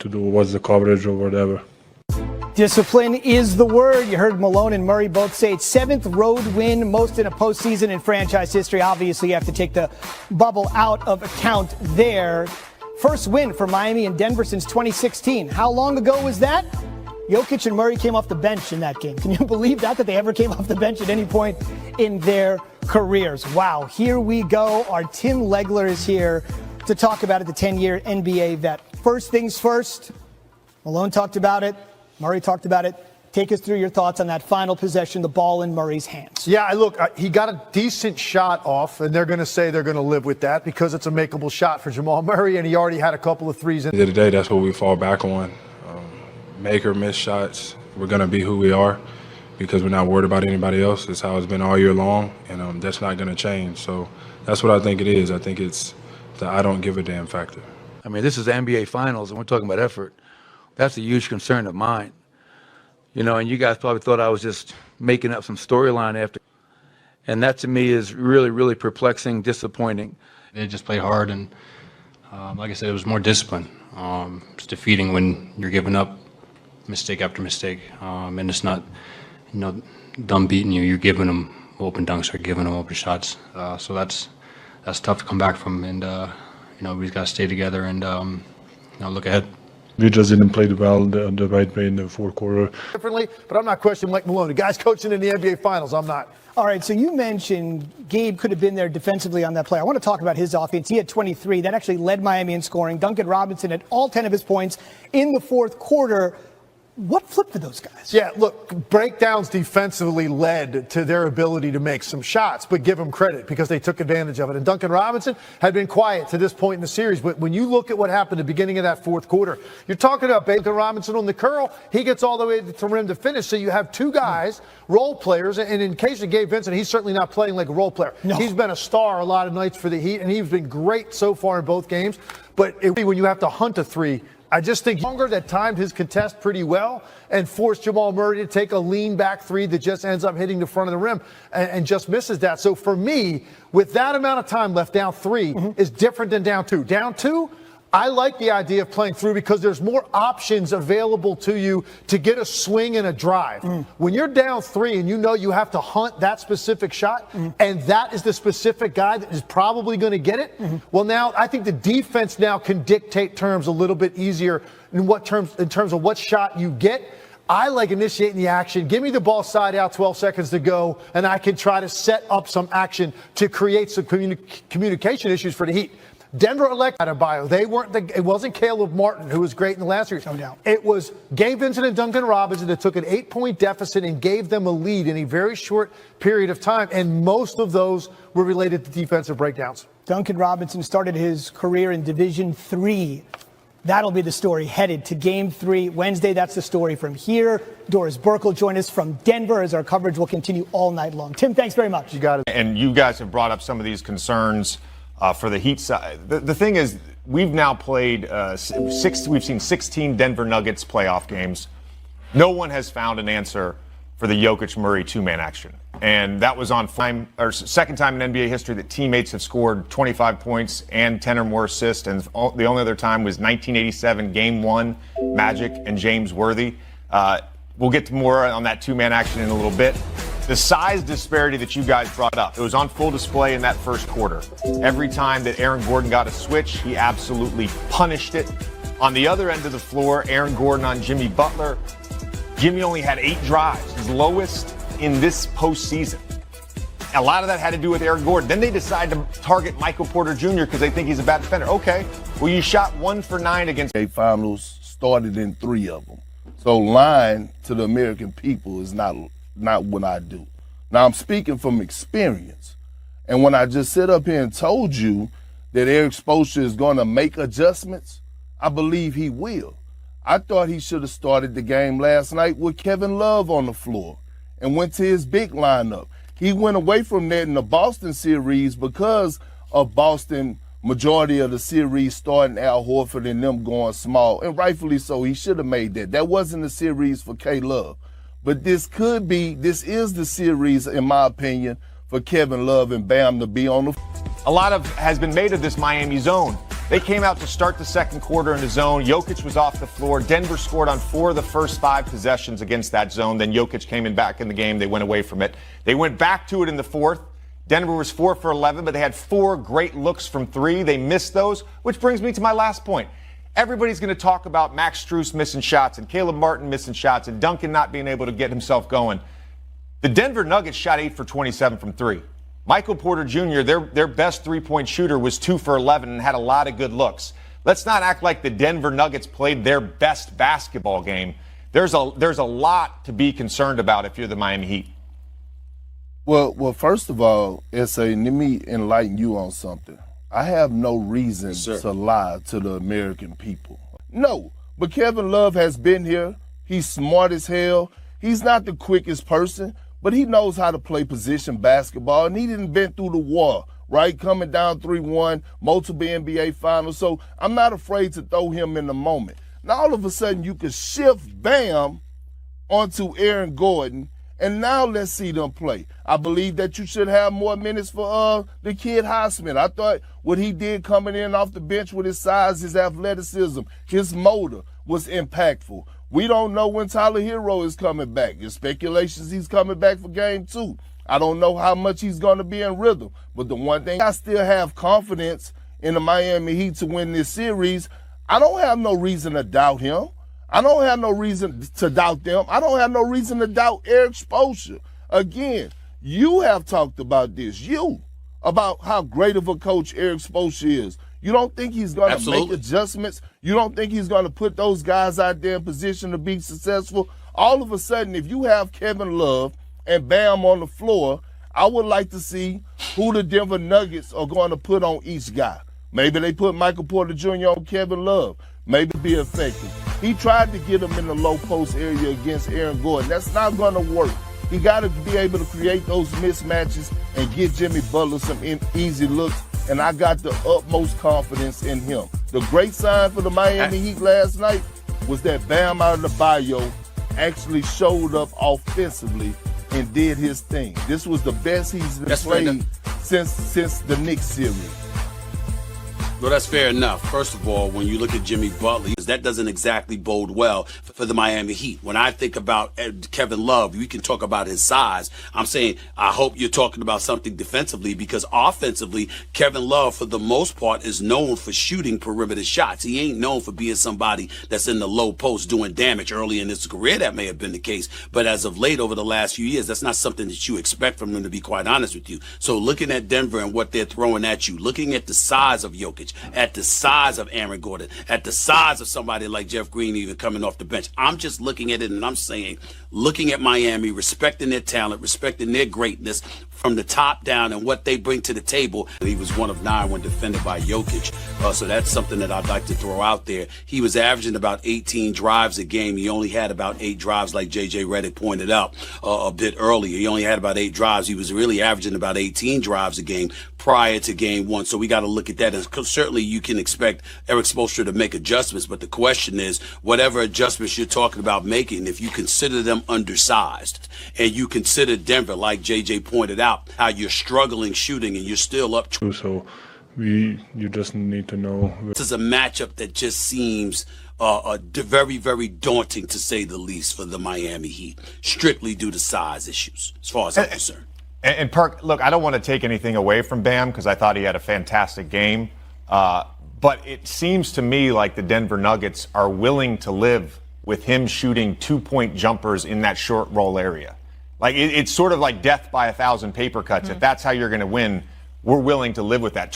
to do, what's the coverage or whatever. Discipline is the word. You heard Malone and Murray both say it's 7th road win, most in a postseason in franchise history. Obviously, you have to take the bubble out of account there. First win for Miami and Denver since 2016. How long ago was that? Jokic and Murray came off the bench in that game. Can you believe that they ever came off the bench at any point in their careers? Wow, here we go. Our Tim Legler is here to talk about it, the 10-year NBA vet. First things first, Malone talked about it. Murray talked about it. Take us through your thoughts on that final possession, the ball in Murray's hands. Yeah, look, he got a decent shot off, and they're going to say they're going to live with that because it's a makeable shot for Jamal Murray, and he already had a couple of threes. At the end of the day, that's what we fall back on. Make or miss shots, we're going to be who we are because we're not worried about anybody else. It's how it's been all year long, and that's not going to change. So that's what I think it is. I think it's the I don't give a damn factor. I mean, this is the NBA Finals, and we're talking about effort. That's a huge concern of mine. You know, and you guys probably thought I was just making up some storyline after. And that to me is really, really perplexing, disappointing. They just played hard, and like I said, it was more discipline. It's defeating when you're giving up mistake after mistake, and it's not, you know, them beating you. You're giving them open dunks or giving them open shots. So that's tough to come back from, and you know, we've got to stay together and you know, look ahead. We just didn't play the right way in the fourth quarter. Differently, but I'm not questioning Mike Malone. The guy's coaching in the NBA Finals. I'm not. All right, so you mentioned Gabe could have been there defensively on that play. I want to talk about his offense. He had 23. That actually led Miami in scoring. Duncan Robinson had all 10 of his points in the fourth quarter. What flipped for those guys? Yeah, look, breakdowns defensively led to their ability to make some shots, but give them credit because they took advantage of it. And Duncan Robinson had been quiet to this point in the series, but when you look at what happened at the beginning of that fourth quarter, you're talking about Duncan Robinson on the curl. He gets all the way to the rim to finish. So you have two guys, role players, and in case of Gabe Vincent, he's certainly not playing like a role player. No. He's been a star a lot of nights for the Heat, and he's been great so far in both games. But when you have to hunt a three, I just think longer that timed his contest pretty well and forced Jamal Murray to take a lean back three that just ends up hitting the front of the rim and just misses that. So for me, with that amount of time left, down three is different than down two. Down two, I like the idea of playing through because there's more options available to you to get a swing and a drive. When you're down three and you know you have to hunt that specific shot, and that is the specific guy that is probably going to get it, well, now I think the defense now can dictate terms a little bit easier in terms of what shot you get. I like initiating the action. Give me the ball side out, 12 seconds to go, and I can try to set up some action to create some communication issues for the Heat. Denver elected Adebayo. It wasn't Caleb Martin, who was great in the last series. No doubt. It was Gabe Vincent and Duncan Robinson that took an 8-point deficit and gave them a lead in a very short period of time, and most of those were related to defensive breakdowns. Duncan Robinson started his career in Division III. That'll be the story headed to Game 3 Wednesday. That's the story from here. Doris Burke will join us from Denver as our coverage will continue all night long. Tim, thanks very much. You got it. And you guys have brought up some of these concerns for the Heat side. The thing is, we've now played we've seen 16 Denver Nuggets playoff games. No one has found an answer for the Jokic-Murray two-man action. And that was on second time in NBA history that teammates have scored 25 points and 10 or more assists. And the only other time was 1987, Game 1, Magic and James Worthy. We'll get to more on that two-man action in a little bit. The size disparity that you guys brought up, it was on full display in that first quarter. Every time that Aaron Gordon got a switch, he absolutely punished it. On the other end of the floor, Aaron Gordon on Jimmy Butler. Jimmy only had 8 drives, his lowest in this postseason. A lot of that had to do with Aaron Gordon. Then they decide to target Michael Porter Jr. because they think he's a bad defender. Okay, well, you shot 1 for 9 against. Finals started in 3 of them. So lying to the American people is not what I do. Now, I'm speaking from experience. And when I just sit up here and told you that Eric Spoelstra is going to make adjustments, I believe he will. I thought he should have started the game last night with Kevin Love on the floor and went to his big lineup. He went away from that in the Boston series because of Boston majority of the series starting Al Horford and them going small, and rightfully so. He should have made that. That wasn't the series for K-Love. But this is the series, in my opinion, for Kevin Love and Bam to be on the. A lot has been made of this Miami zone. They came out to start the second quarter in the zone. Jokic was off the floor. Denver scored on 4 of the first 5 possessions against that zone. Then Jokic came in back in the game. They went away from it. They went back to it in the fourth. Denver was 4 for 11, but they had 4 great looks from 3. They missed those, which brings me to my last point. Everybody's going to talk about Max Strus missing shots and Caleb Martin missing shots and Duncan not being able to get himself going. The Denver Nuggets shot 8 for 27 from 3. Michael Porter Jr., their best three-point shooter, was 2 for 11 and had a lot of good looks. Let's not act like the Denver Nuggets played their best basketball game. There's a lot to be concerned about if you're the Miami Heat. Well, first of all, let me enlighten you on something. I have no reason to lie to the American people. No, but Kevin Love has been here. He's smart as hell. He's not the quickest person, but he knows how to play position basketball, and he didn't been through the war, right? Coming down 3-1, multiple NBA finals. So I'm not afraid to throw him in the moment. Now, all of a sudden, you can shift Bam onto Aaron Gordon, and now let's see them play. I believe that you should have more minutes for the kid Highsmith. I thought what he did coming in off the bench with his size, his athleticism, his motor was impactful. We don't know when Tyler Hero is coming back. There's speculations he's coming back for game 2. I don't know how much he's going to be in rhythm. But the one thing, I still have confidence in the Miami Heat to win this series. I don't have no reason to doubt him. I don't have no reason to doubt them. I don't have no reason to doubt Eric Spoelstra. Again, you have talked about this. About how great of a coach Eric Spoelstra is. You don't think he's going to make adjustments? You don't think he's going to put those guys out there in position to be successful? All of a sudden, if you have Kevin Love and Bam on the floor, I would like to see who the Denver Nuggets are going to put on each guy. Maybe they put Michael Porter Jr. on Kevin Love. Maybe be effective. He tried to get him in the low post area against Aaron Gordon. That's not going to work. He got to be able to create those mismatches and get Jimmy Butler some easy looks, and I got the utmost confidence in him. The great sign for the Miami Heat last night was that Bam Adebayo actually showed up offensively and did his thing. This was the best he's played since the Knicks series. Well, that's fair enough. First of all, when you look at Jimmy Butler, that doesn't exactly bode well for the Miami Heat. When I think about Kevin Love, we can talk about his size. I'm saying I hope you're talking about something defensively, because offensively, Kevin Love, for the most part, is known for shooting perimeter shots. He ain't known for being somebody that's in the low post doing damage. Early in his career, that may have been the case. But as of late, over the last few years, that's not something that you expect from him, to be quite honest with you. So looking at Denver and what they're throwing at you, looking at the size of Jokic, at the size of Aaron Gordon, at the size of somebody like Jeff Green even coming off the bench. I'm just looking at it and I'm saying, looking at Miami, respecting their talent, respecting their greatness from the top down and what they bring to the table. He was 1 of 9 when defended by Jokic. So that's something that I'd like to throw out there. He was averaging about 18 drives a game. He only had about 8 drives, like J.J. Redick pointed out a bit earlier. He only had about 8 drives. He was really averaging about 18 drives a game prior to game 1. So we got to look at that. And certainly you can expect Eric Spoelstra to make adjustments. But the question is, whatever adjustments you're talking about making, if you consider them undersized and you consider Denver, like J.J. pointed out, how you're struggling shooting and you're still up. So you just need to know. This is a matchup that just seems very, very daunting, to say the least, for the Miami Heat, strictly due to size issues, as far as I'm concerned. And Perk, look, I don't want to take anything away from Bam because I thought he had a fantastic game. But it seems to me like the Denver Nuggets are willing to live with him shooting 2-point jumpers in that short roll area. Like it's sort of like death by 1,000 paper cuts. If that's how you're going to win, we're willing to live with that.